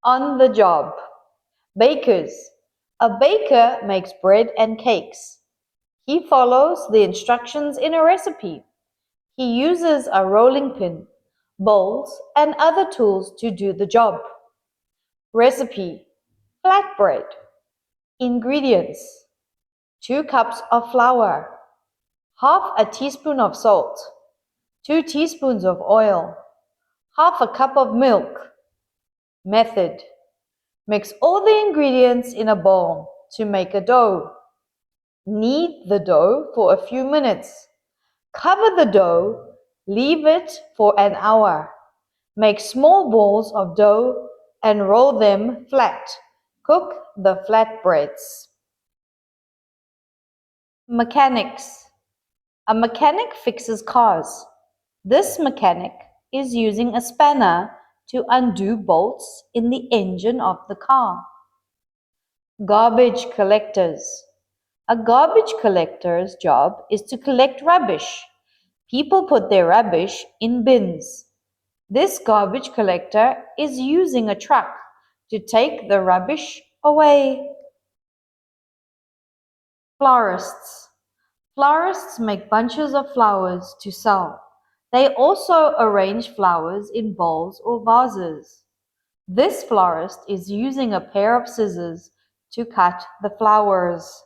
On the job. Bakers. A baker makes bread and cakes. He follows the instructions in a recipe. He uses a rolling pin, bowls, and other tools to do the job. Recipe: flatbread. Ingredients: 2 cups of flour, half a teaspoon of salt, 2 teaspoons of oil, half a cup of milk. Method: mix all the ingredients in a bowl to make a dough. Knead the dough for a few minutes. Cover the dough, leave it for an hour. Make small balls of dough and roll them flat. Cook the flatbreads. Mechanics. A mechanic fixes cars. This mechanic is using a spanner to undo bolts in the engine of the car. Garbage collectors. A garbage collector's job is to collect rubbish. People put their rubbish in bins. This garbage collector is using a truck to take the rubbish away. Florists. Florists make bunches of flowers to sell. They also arrange flowers in bowls or vases. This florist is using a pair of scissors to cut the flowers.